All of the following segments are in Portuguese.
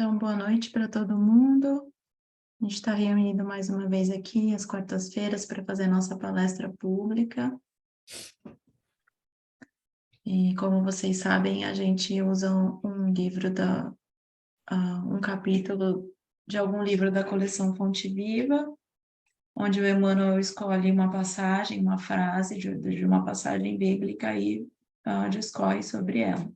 Então, boa noite para todo mundo. A gente está reunido mais uma vez aqui às quartas-feiras para fazer a nossa palestra pública. E como vocês sabem, a gente usa um livro um capítulo de algum livro da coleção Fonte Viva, onde o Emmanuel escolhe uma passagem, uma frase de uma passagem bíblica e discorre sobre ela.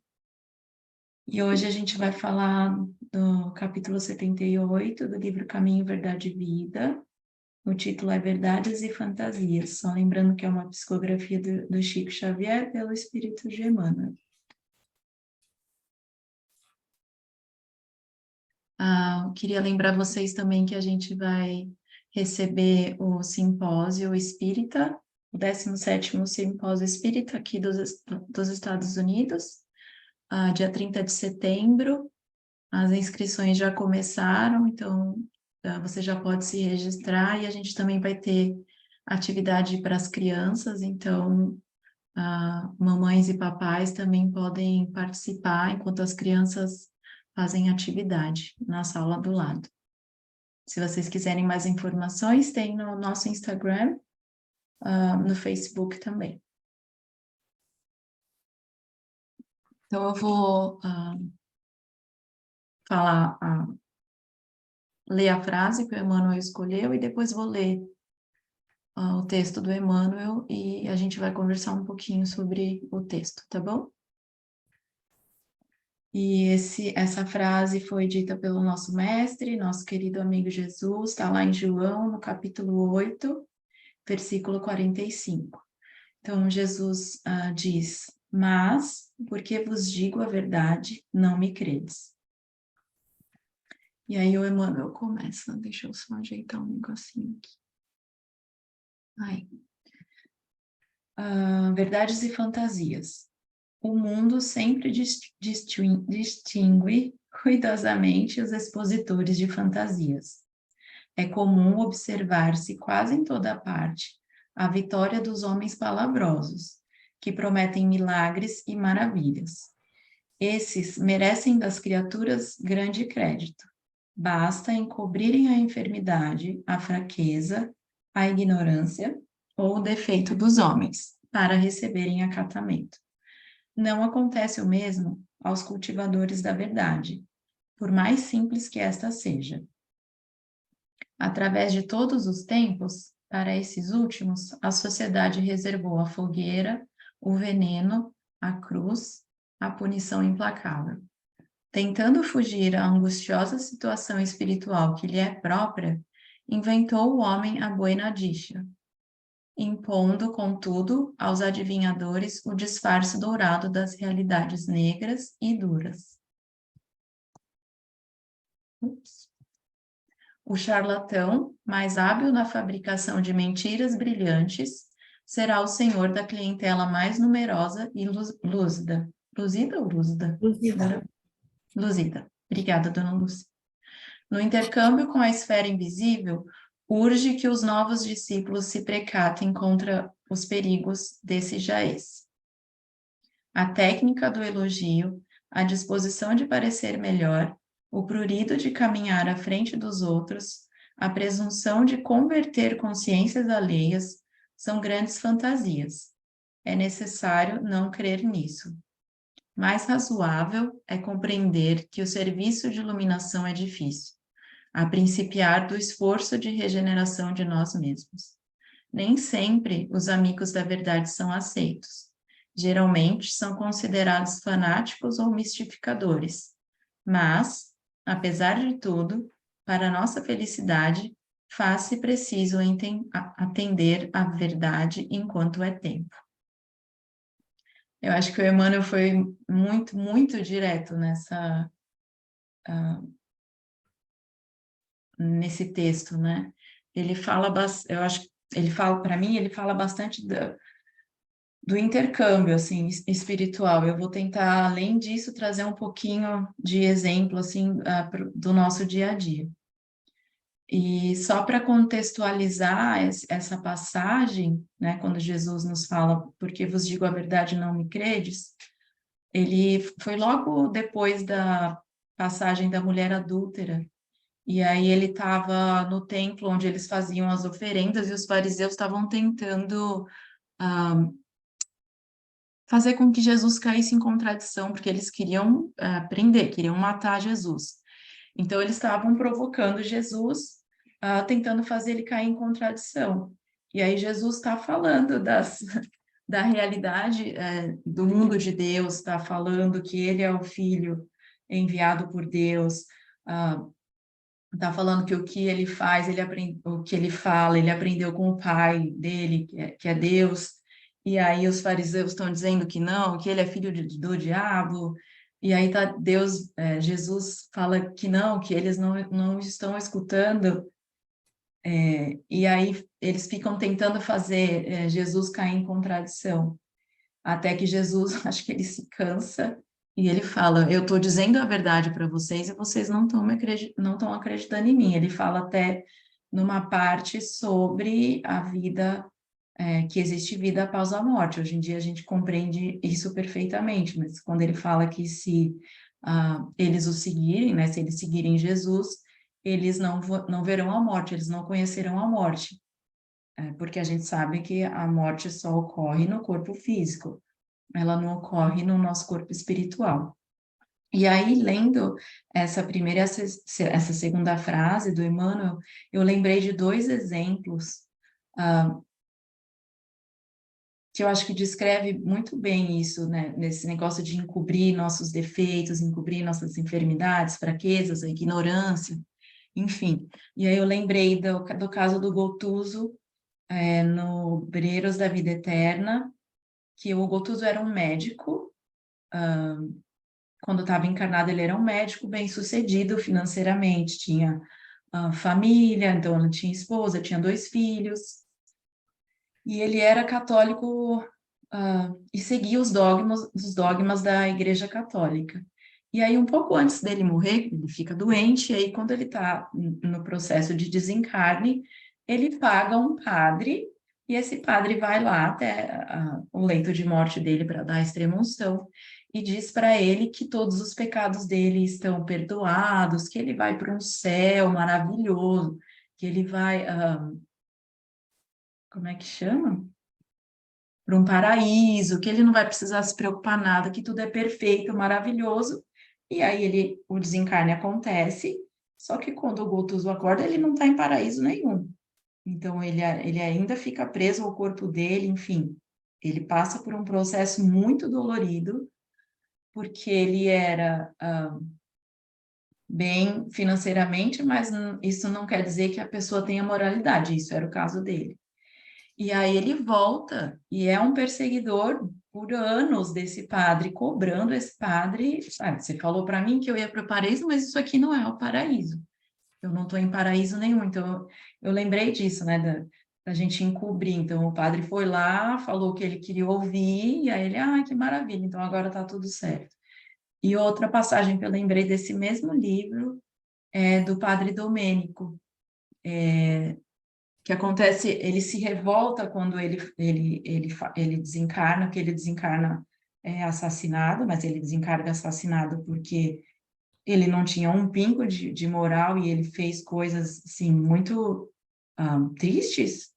E hoje a gente vai falar do capítulo 78 do livro Caminho, Verdade e Vida. O título é Verdades e Fantasias, só lembrando que é uma psicografia do Chico Xavier pelo Espírito de Emmanuel. Queria lembrar vocês também que a gente vai receber o Simpósio Espírita, o 17º Simpósio Espírita aqui dos Estados Unidos, dia 30 de setembro. As inscrições já começaram, então você já pode se registrar, e a gente também vai ter atividade para as crianças, então mamães e papais também podem participar enquanto as crianças fazem atividade na sala do lado. Se vocês quiserem mais informações, tem no nosso Instagram, no Facebook também. Então, eu vou ler a frase que o Emmanuel escolheu e depois vou ler o texto do Emmanuel e a gente vai conversar um pouquinho sobre o texto, tá bom? E essa frase foi dita pelo nosso mestre, nosso querido amigo Jesus, está lá em João, no capítulo 8, versículo 45. Então, Jesus diz: mas, porque vos digo a verdade, não me credes. E aí o Emmanuel começa, deixa eu só ajeitar um negocinho aqui. Aí. Verdades e fantasias. O mundo sempre distingue cuidadosamente os expositores de fantasias. É comum observar-se quase em toda parte a vitória dos homens palavrosos, que prometem milagres e maravilhas. Esses merecem das criaturas grande crédito. Basta encobrirem a enfermidade, a fraqueza, a ignorância ou o defeito dos homens para receberem acatamento. Não acontece o mesmo aos cultivadores da verdade, por mais simples que esta seja. Através de todos os tempos, para esses últimos, a sociedade reservou a fogueira, o veneno, a cruz, a punição implacável. Tentando fugir à angustiosa situação espiritual que lhe é própria, inventou o homem a buena dicha, impondo, contudo, aos adivinhadores o disfarce dourado das realidades negras e duras. O charlatão, mais hábil na fabricação de mentiras brilhantes, será o senhor da clientela mais numerosa e lúcida. Luzida ou lúcida? Luzida. Luzida. Obrigada, dona Lúcia. No intercâmbio com a esfera invisível, urge que os novos discípulos se precatem contra os perigos desse jaez. A técnica do elogio, a disposição de parecer melhor, o prurido de caminhar à frente dos outros, a presunção de converter consciências alheias, são grandes fantasias. É necessário não crer nisso. Mais razoável é compreender que o serviço de iluminação é difícil, a principiar do esforço de regeneração de nós mesmos. Nem sempre os amigos da verdade são aceitos. Geralmente são considerados fanáticos ou mistificadores. Mas, apesar de tudo, para nossa felicidade, faz-se preciso atender à verdade enquanto é tempo. Eu acho que o Emmanuel foi muito, muito direto nesse texto, né? Ele fala, eu acho que ele fala, para mim, ele fala bastante do intercâmbio, assim, espiritual. Eu vou tentar, além disso, trazer um pouquinho de exemplo, assim, do nosso dia a dia. E só para contextualizar essa passagem, né, quando Jesus nos fala, porque vos digo a verdade, não me credes, ele foi logo depois passagem da mulher adúltera. E aí ele estava no templo onde eles faziam as oferendas e os fariseus estavam tentando fazer com que Jesus caísse em contradição, porque eles queriam prender, queriam matar Jesus. Então eles estavam provocando Jesus, tentando fazer ele cair em contradição. E aí Jesus está falando da realidade do mundo de Deus, está falando que ele é o Filho enviado por Deus, está falando que o que ele faz, o que ele fala, ele aprendeu com o pai dele, que é Deus, e aí os fariseus estão dizendo que não, que ele é filho do diabo, e aí tá Deus, Jesus fala que não, que eles não estão escutando, e aí eles ficam tentando fazer Jesus cair em contradição, até que Jesus, acho que ele se cansa, e ele fala, eu estou dizendo a verdade para vocês e vocês não estão acreditando em mim. Ele fala até numa parte sobre a vida, que existe vida após a morte. Hoje em dia a gente compreende isso perfeitamente, mas quando ele fala que se eles o seguirem, né, se eles seguirem Jesus, eles não verão a morte, eles não conhecerão a morte. Porque a gente sabe que a morte só ocorre no corpo físico, ela não ocorre no nosso corpo espiritual. E aí, lendo essa primeira e essa segunda frase do Emmanuel, eu lembrei de dois exemplos que eu acho que descreve muito bem isso, né? Nesse negócio de encobrir nossos defeitos, encobrir nossas enfermidades, fraquezas, a ignorância, enfim. E aí eu lembrei do caso do Gotuso, no Obreiros da Vida Eterna, que o Gotuso era um médico, quando estava encarnado, ele era um médico bem-sucedido financeiramente, tinha família, então ele tinha esposa, tinha 2 filhos, e ele era católico e seguia os dogmas da Igreja Católica. E aí, um pouco antes dele morrer, ele fica doente, e aí, quando ele está no processo de desencarne, ele paga um padre, e esse padre vai lá até o leito de morte dele para dar a extrema-unção, e diz para ele que todos os pecados dele estão perdoados, que ele vai para um céu maravilhoso, que ele vai, como é que chama? Para um paraíso, que ele não vai precisar se preocupar nada, que tudo é perfeito, maravilhoso. E aí o desencarne acontece, só que quando o Gotuso acorda, ele não está em paraíso nenhum. Então ele ainda fica preso ao corpo dele, enfim. Ele passa por um processo muito dolorido, porque ele era bem financeiramente, mas isso não quer dizer que a pessoa tenha moralidade, isso era o caso dele. E aí ele volta e é um perseguidor por anos desse padre, cobrando esse padre. Você falou para mim que eu ia para o paraíso, mas isso aqui não é o paraíso. Eu não estou em paraíso nenhum. Então eu lembrei disso, né, da gente encobrir. Então o padre foi lá, falou que ele queria ouvir, e aí ele, que maravilha, então agora está tudo certo. E outra passagem que eu lembrei desse mesmo livro é do padre Domênico, que acontece, ele se revolta quando ele desencarna, que ele desencarna assassinado, mas ele desencarna assassinado porque ele não tinha um pingo de moral e ele fez coisas, assim, muito tristes,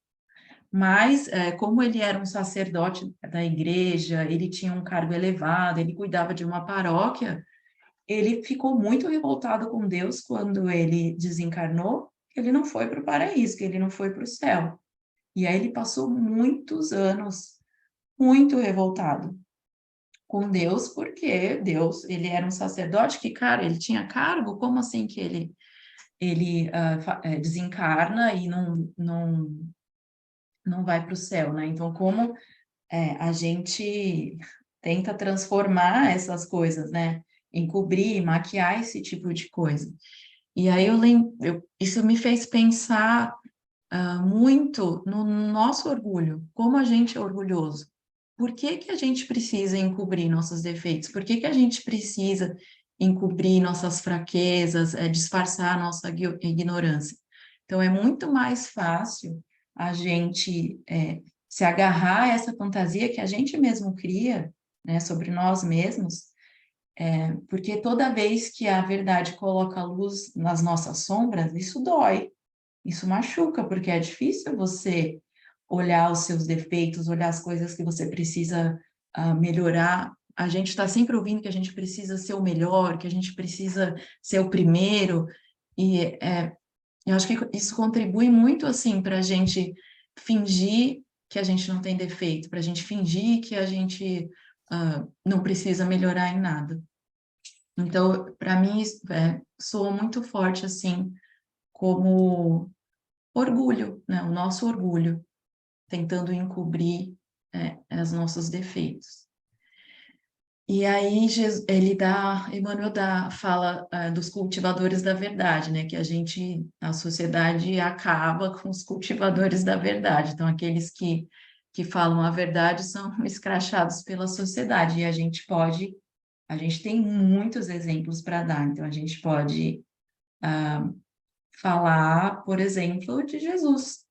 mas como ele era um sacerdote da igreja, ele tinha um cargo elevado, ele cuidava de uma paróquia, ele ficou muito revoltado com Deus quando ele desencarnou, que ele não foi para o paraíso, que ele não foi para o céu. E aí ele passou muitos anos muito revoltado com Deus, porque Deus, ele era um sacerdote que, cara, ele tinha cargo, como assim que ele desencarna e não vai para o céu, né? Então, como a gente tenta transformar essas coisas, né? Encobrir, maquiar esse tipo de coisa. E aí isso me fez pensar muito no nosso orgulho, como a gente é orgulhoso. Por que que a gente precisa encobrir nossos defeitos? Por que que a gente precisa encobrir nossas fraquezas, disfarçar a nossa ignorância? Então, é muito mais fácil a gente se agarrar a essa fantasia que a gente mesmo cria, né, sobre nós mesmos, Porque toda vez que a verdade coloca a luz nas nossas sombras, isso dói, isso machuca, porque é difícil você olhar os seus defeitos, olhar as coisas que você precisa melhorar. A gente está sempre ouvindo que a gente precisa ser o melhor, que a gente precisa ser o primeiro, e eu acho que isso contribui muito, assim, para a gente fingir que a gente não tem defeito, para a gente fingir que a gente não precisa melhorar em nada. Então, para mim, isso, soa muito forte, assim, como orgulho, né? O nosso orgulho, tentando encobrir os nossos defeitos. E aí Emmanuel fala dos cultivadores da verdade, né? Que a sociedade acaba com os cultivadores da verdade. Então, aqueles que falam a verdade são escrachados pela sociedade. E a gente tem muitos exemplos para dar. Então, a gente pode falar, por exemplo, de Jesus.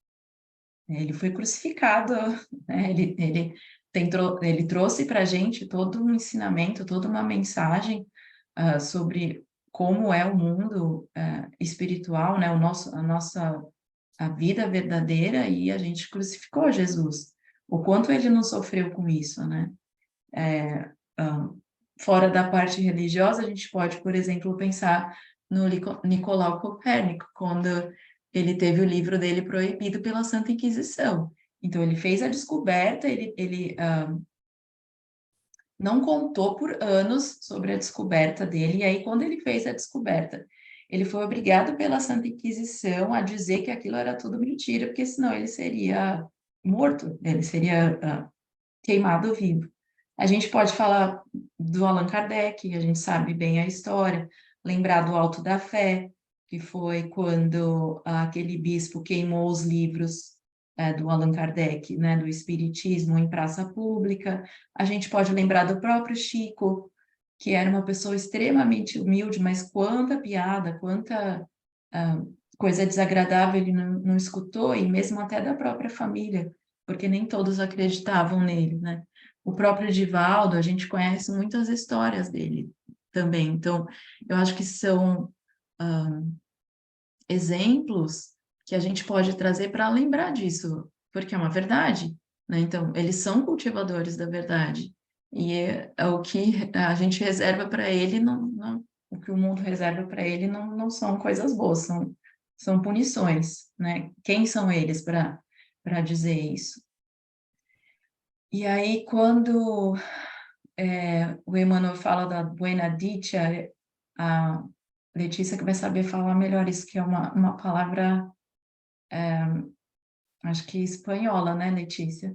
Ele foi crucificado, né? Ele trouxe para a gente todo um ensinamento, toda uma mensagem sobre como é o mundo espiritual, né? A vida verdadeira, e a gente crucificou Jesus. O quanto ele não sofreu com isso, né? Ah, Fora da parte religiosa, a gente pode, por exemplo, pensar no Nicolau Copérnico, quando ele teve o livro dele proibido pela Santa Inquisição. Então, ele fez a descoberta, ele não contou por anos sobre a descoberta dele, e aí, quando ele fez a descoberta, ele foi obrigado pela Santa Inquisição a dizer que aquilo era tudo mentira, porque senão ele seria morto, ele seria queimado vivo. A gente pode falar do Allan Kardec, a gente sabe bem a história, lembrar do Alto da Fé, que foi quando aquele bispo queimou os livros do Allan Kardec, né, do Espiritismo em praça pública. A gente pode lembrar do próprio Chico, que era uma pessoa extremamente humilde, mas quanta piada, quanta coisa desagradável ele não escutou, e mesmo até da própria família, porque nem todos acreditavam nele, né? O próprio Divaldo, a gente conhece muitas histórias dele também. Então, eu acho que são exemplos que a gente pode trazer para lembrar disso, porque é uma verdade, né? Então, eles são cultivadores da verdade. E é o que a gente reserva para ele, o que o mundo reserva para ele não são coisas boas, são punições, né? Quem são eles para dizer isso? E aí, quando o Emmanuel fala da buena dicha, a Letícia que vai saber falar melhor isso, que é uma palavra, acho que espanhola, né, Letícia?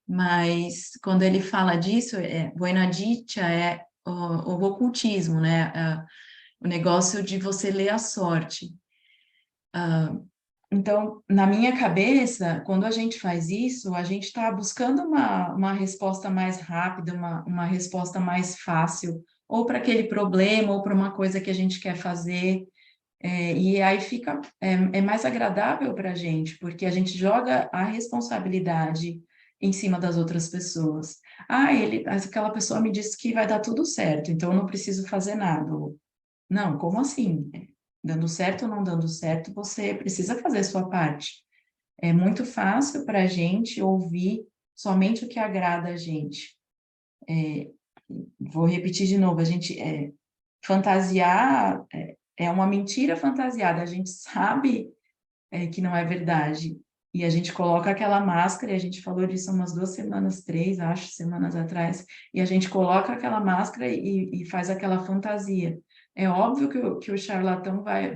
Mas quando ele fala disso, buena dicha é o ocultismo, né? O negócio de você ler a sorte. Então, na minha cabeça, quando a gente faz isso, a gente está buscando uma resposta mais rápida, uma resposta mais fácil, ou para aquele problema, ou para uma coisa que a gente quer fazer. E aí é mais agradável para a gente, porque a gente joga a responsabilidade em cima das outras pessoas. Aquela pessoa me disse que vai dar tudo certo, então eu não preciso fazer nada. Não, como assim? Dando certo ou não dando certo, você precisa fazer a sua parte. É muito fácil para a gente ouvir somente o que agrada a gente. Vou repetir de novo, a gente fantasiar é uma mentira fantasiada, a gente sabe que não é verdade. E a gente coloca aquela máscara, e a gente falou disso umas 2 semanas, 3, acho, semanas atrás, e a gente coloca aquela máscara e faz aquela fantasia. É óbvio que o charlatão vai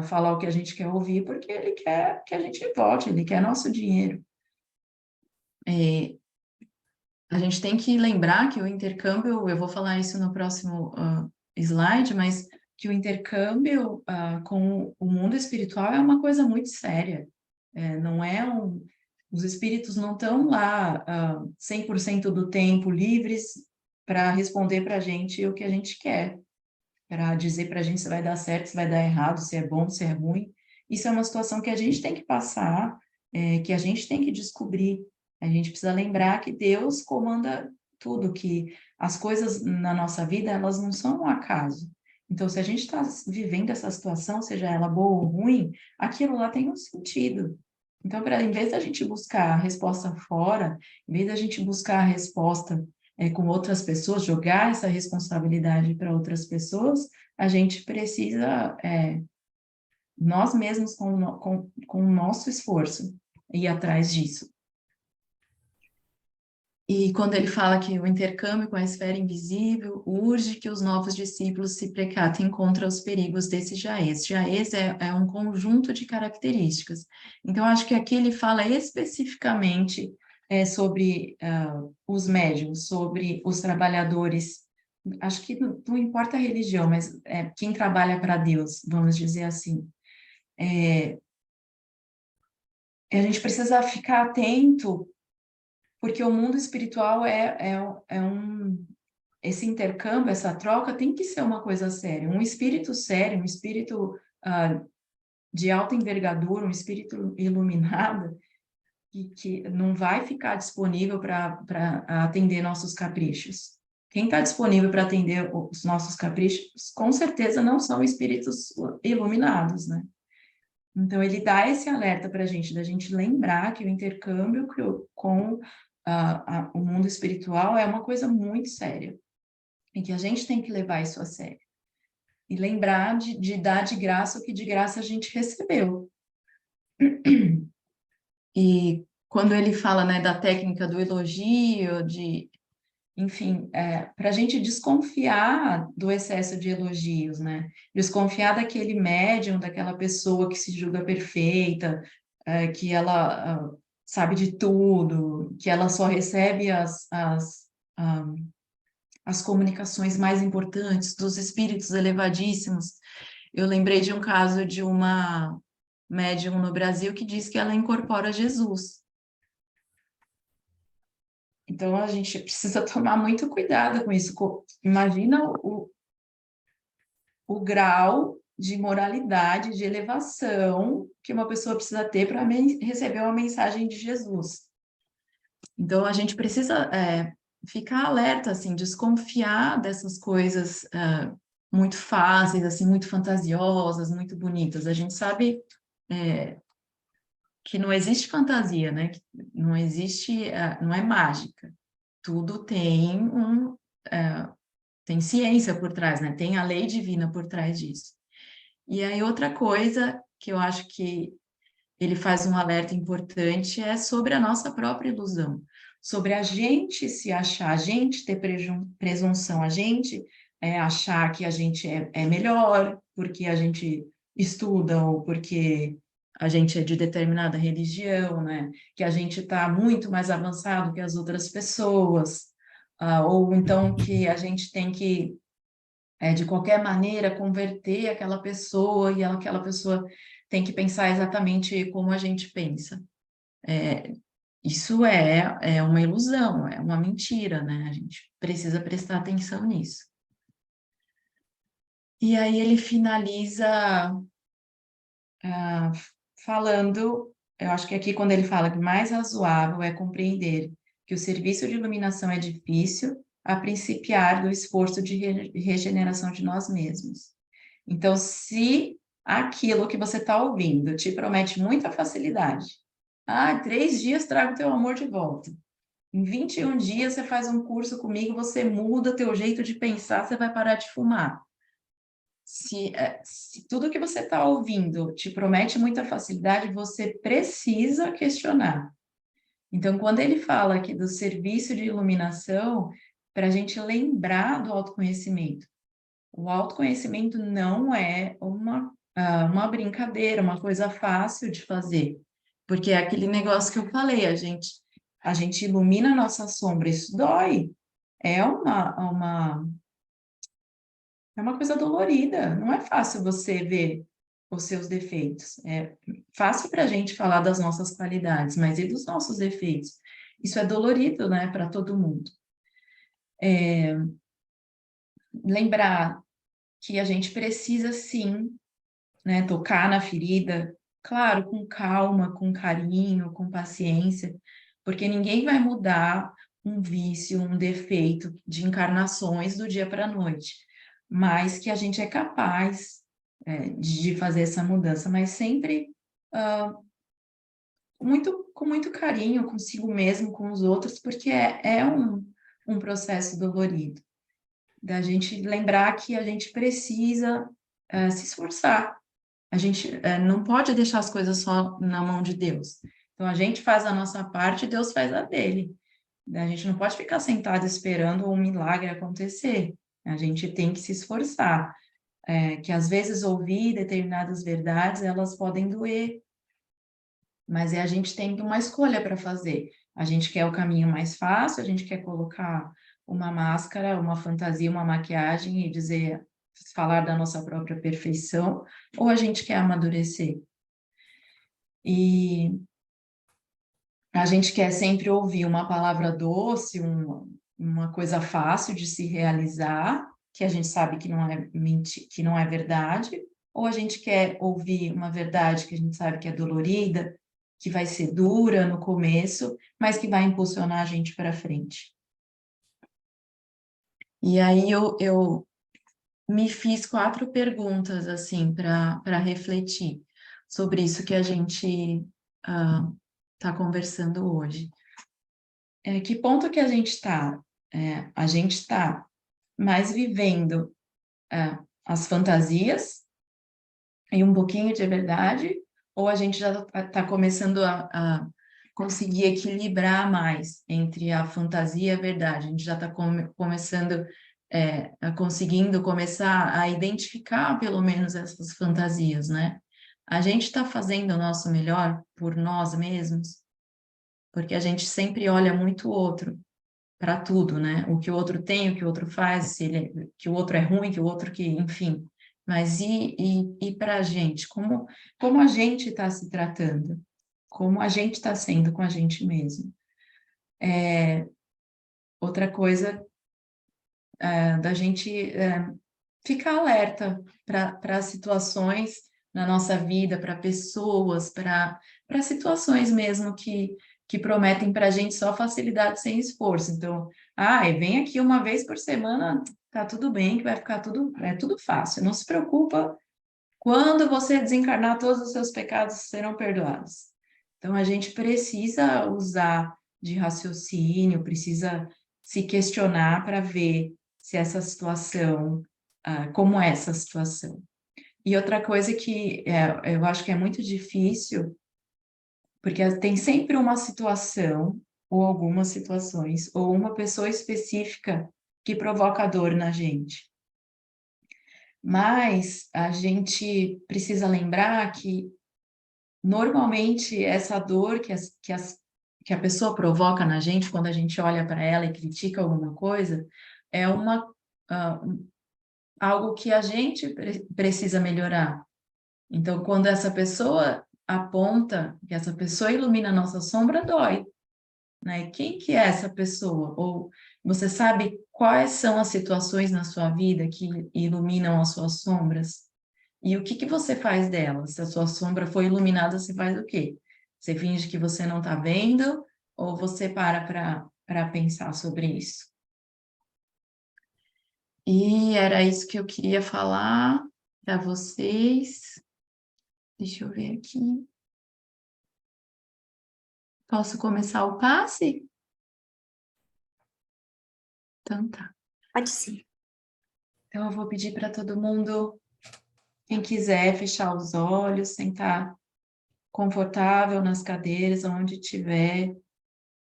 falar o que a gente quer ouvir, porque ele quer que a gente vote, ele quer nosso dinheiro. A gente tem que lembrar que o intercâmbio, eu vou falar isso no próximo slide, mas que o intercâmbio com o mundo espiritual é uma coisa muito séria. Não é os espíritos não estão lá 100% do tempo livres para responder para a gente o que a gente quer, para dizer para a gente se vai dar certo, se vai dar errado, se é bom, se é ruim. Isso é uma situação que a gente tem que passar, que a gente tem que descobrir. A gente precisa lembrar que Deus comanda tudo, que as coisas na nossa vida, elas não são um acaso. Então, se a gente está vivendo essa situação, seja ela boa ou ruim, aquilo lá tem um sentido. Então, em vez da gente buscar a resposta fora, em vez da gente buscar a resposta com outras pessoas, jogar essa responsabilidade para outras pessoas, a gente precisa, nós mesmos, com o nosso esforço, ir atrás disso. E quando ele fala que o intercâmbio com a esfera invisível urge que os novos discípulos se precatem contra os perigos desse jaez. Jaez é um conjunto de características. Então, acho que aqui ele fala especificamente sobre os médiuns, sobre os trabalhadores. Acho que não importa a religião, mas quem trabalha para Deus, vamos dizer assim. A gente precisa ficar atento, porque o mundo espiritual esse intercâmbio, essa troca tem que ser uma coisa séria. Um espírito sério, um espírito de alta envergadura, um espírito iluminado, que não vai ficar disponível para atender nossos caprichos. Quem está disponível para atender os nossos caprichos, com certeza não são espíritos iluminados, né? Então, ele dá esse alerta para a gente, da gente lembrar que o intercâmbio com o mundo espiritual é uma coisa muito séria, e que a gente tem que levar isso a sério. E lembrar de dar de graça o que de graça a gente recebeu. E quando ele fala, né, da técnica do elogio, enfim, para a gente desconfiar do excesso de elogios, né? Desconfiar daquele médium, daquela pessoa que se julga perfeita, que ela sabe de tudo, que ela só recebe as comunicações mais importantes dos espíritos elevadíssimos. Eu lembrei de um caso de uma médium no Brasil que diz que ela incorpora Jesus. Então, a gente precisa tomar muito cuidado com isso. Imagina o grau de moralidade, de elevação que uma pessoa precisa ter para receber uma mensagem de Jesus. Então, a gente precisa ficar alerta, assim, desconfiar dessas coisas muito fáceis, assim, muito fantasiosas, muito bonitas. A gente sabe que não existe fantasia, né? Que não existe, não é mágica. Tudo tem ciência por trás, né? Tem a lei divina por trás disso. E aí outra coisa que eu acho que ele faz um alerta importante é sobre a nossa própria ilusão, sobre a gente se achar, a gente ter presunção, a gente achar que a gente é melhor porque a gente estuda ou porque a gente é de determinada religião, né? Que a gente está muito mais avançado que as outras pessoas, ou então que a gente tem que de qualquer maneira, converter aquela pessoa e aquela pessoa tem que pensar exatamente como a gente pensa. Isso é uma ilusão, é uma mentira, né? A gente precisa prestar atenção nisso. E aí ele finaliza falando, eu acho que aqui quando ele fala que mais razoável é compreender que o serviço de iluminação é difícil, a principiar do esforço de regeneração de nós mesmos. Então, se aquilo que você está ouvindo te promete muita facilidade, 3 dias trago teu amor de volta. Em 21 dias você faz um curso comigo, você muda teu jeito de pensar, você vai parar de fumar. Se tudo que você está ouvindo te promete muita facilidade, você precisa questionar. Então, quando ele fala aqui do serviço de iluminação, para a gente lembrar do autoconhecimento. O autoconhecimento não é uma brincadeira, uma coisa fácil de fazer, porque é aquele negócio que eu falei, a gente ilumina a nossa sombra, isso dói, é uma coisa dolorida, não é fácil você ver os seus defeitos, é fácil para a gente falar das nossas qualidades, mas e dos nossos defeitos? Isso é dolorido, né, para todo mundo. Lembrar que a gente precisa, sim, né, tocar na ferida, claro, com calma, com carinho, com paciência, porque ninguém vai mudar um vício, um defeito de encarnações do dia para a noite, mas que a gente é capaz de fazer essa mudança, mas sempre com muito carinho consigo mesmo, com os outros, porque é um processo dolorido. Da gente lembrar que a gente precisa se esforçar. A gente não pode deixar as coisas só na mão de Deus. Então, a gente faz a nossa parte, Deus faz a dele. A gente não pode ficar sentado esperando um milagre acontecer. A gente tem que se esforçar. Que às vezes ouvir determinadas verdades, elas podem doer, mas a gente tem uma escolha para fazer. A gente quer o caminho mais fácil, a gente quer colocar uma máscara, uma fantasia, uma maquiagem e dizer, falar da nossa própria perfeição, ou a gente quer amadurecer. E a gente quer sempre ouvir uma palavra doce, uma coisa fácil de se realizar, que a gente sabe que não é que não é verdade, ou a gente quer ouvir uma verdade que a gente sabe que é dolorida, que vai ser dura no começo, mas que vai impulsionar a gente para frente. E aí eu me fiz 4 perguntas, assim, para refletir sobre isso que a gente está conversando hoje. Que ponto que a gente está? A gente está mais vivendo as fantasias e um pouquinho de verdade, ou a gente já está começando a conseguir equilibrar mais entre a fantasia e a verdade? A gente já está começando, conseguindo começar a identificar pelo menos essas fantasias, né? A gente está fazendo o nosso melhor por nós mesmos, porque a gente sempre olha muito o outro para tudo, né? O que o outro tem, o que o outro faz, se ele, que o outro é ruim, que o outro que, enfim. Mas e para a gente? Como a gente está se tratando? Como a gente está sendo com a gente mesmo? Outra coisa da gente ficar alerta para situações na nossa vida, para pessoas, para situações mesmo que prometem para a gente só facilidade sem esforço. Então, vem aqui uma vez por semana, tá tudo bem, que vai ficar tudo fácil. Não se preocupa, quando você desencarnar, todos os seus pecados serão perdoados. Então, a gente precisa usar de raciocínio, precisa se questionar para ver se essa situação, como é essa situação. E outra coisa que eu acho que é muito difícil, porque tem sempre uma situação, ou algumas situações, ou uma pessoa específica que provoca dor na gente. Mas a gente precisa lembrar que, normalmente, essa dor que a pessoa provoca na gente, quando a gente olha para ela e critica alguma coisa, é algo que a gente precisa melhorar. Então, quando essa pessoa aponta, que essa pessoa ilumina a nossa sombra, dói, né? Quem que é essa pessoa? Ou você sabe quais são as situações na sua vida que iluminam as suas sombras? E o que que você faz delas? Se a sua sombra foi iluminada, você faz o quê? Você finge que você não está vendo ou você para pensar sobre isso? E era isso que eu queria falar para vocês. Deixa eu ver aqui. Posso começar o passe? Então tá. Pode sim. Então eu vou pedir para todo mundo, quem quiser, fechar os olhos, sentar confortável nas cadeiras, onde tiver,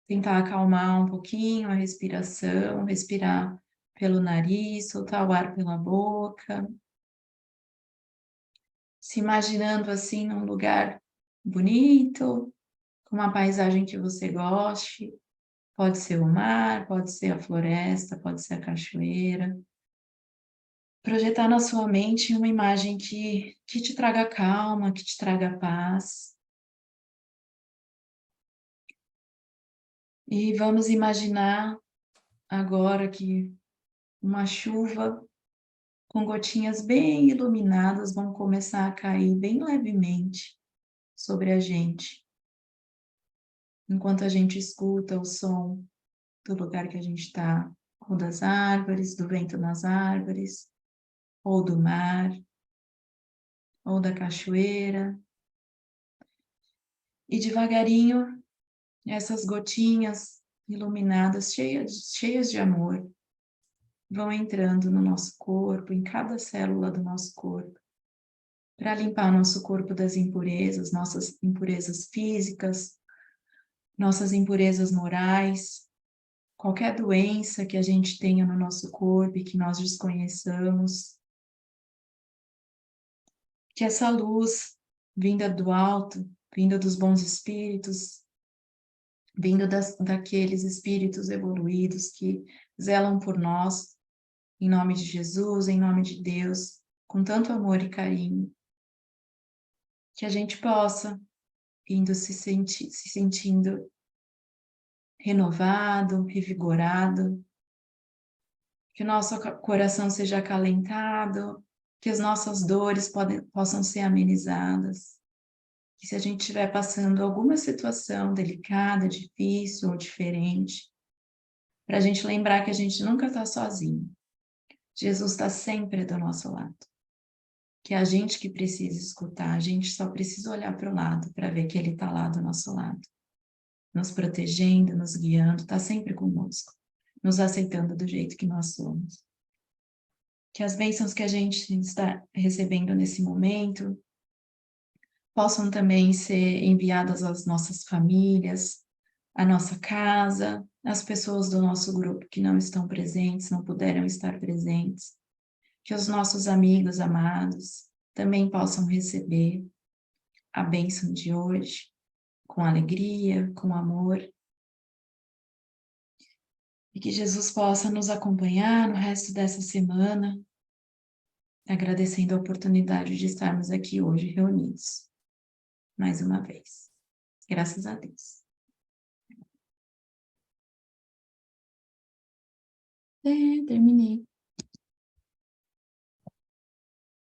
tentar acalmar um pouquinho a respiração, respirar pelo nariz, soltar o ar pela boca, se imaginando assim num lugar bonito, com uma paisagem que você goste. Pode ser o mar, pode ser a floresta, pode ser a cachoeira. Projetar na sua mente uma imagem que te traga calma, que te traga paz. E vamos imaginar agora que uma chuva com gotinhas bem iluminadas vão começar a cair bem levemente sobre a gente, enquanto a gente escuta o som do lugar que a gente está, ou das árvores, do vento nas árvores, ou do mar, ou da cachoeira. E devagarinho, essas gotinhas iluminadas, cheias de amor, vão entrando no nosso corpo, em cada célula do nosso corpo, para limpar o nosso corpo das impurezas, nossas impurezas físicas, nossas impurezas morais, qualquer doença que a gente tenha no nosso corpo e que nós desconheçamos. Que essa luz vinda do alto, vinda dos bons espíritos, vindo daqueles espíritos evoluídos que zelam por nós, em nome de Jesus, em nome de Deus, com tanto amor e carinho, que a gente possa, indo se sentindo renovado, revigorado, que o nosso coração seja acalentado, que as nossas dores possam ser amenizadas, que se a gente estiver passando alguma situação delicada, difícil ou diferente, para a gente lembrar que a gente nunca está sozinho. Jesus está sempre do nosso lado. Que é a gente que precisa escutar, a gente só precisa olhar para o lado para ver que Ele está lá do nosso lado, nos protegendo, nos guiando, está sempre conosco, nos aceitando do jeito que nós somos. Que as bênçãos que a gente está recebendo nesse momento possam também ser enviadas às nossas famílias, à nossa casa, às pessoas do nosso grupo que não estão presentes, não puderam estar presentes. Que os nossos amigos amados também possam receber a bênção de hoje, com alegria, com amor. E que Jesus possa nos acompanhar no resto dessa semana, agradecendo a oportunidade de estarmos aqui hoje reunidos, mais uma vez. Graças a Deus. Terminei.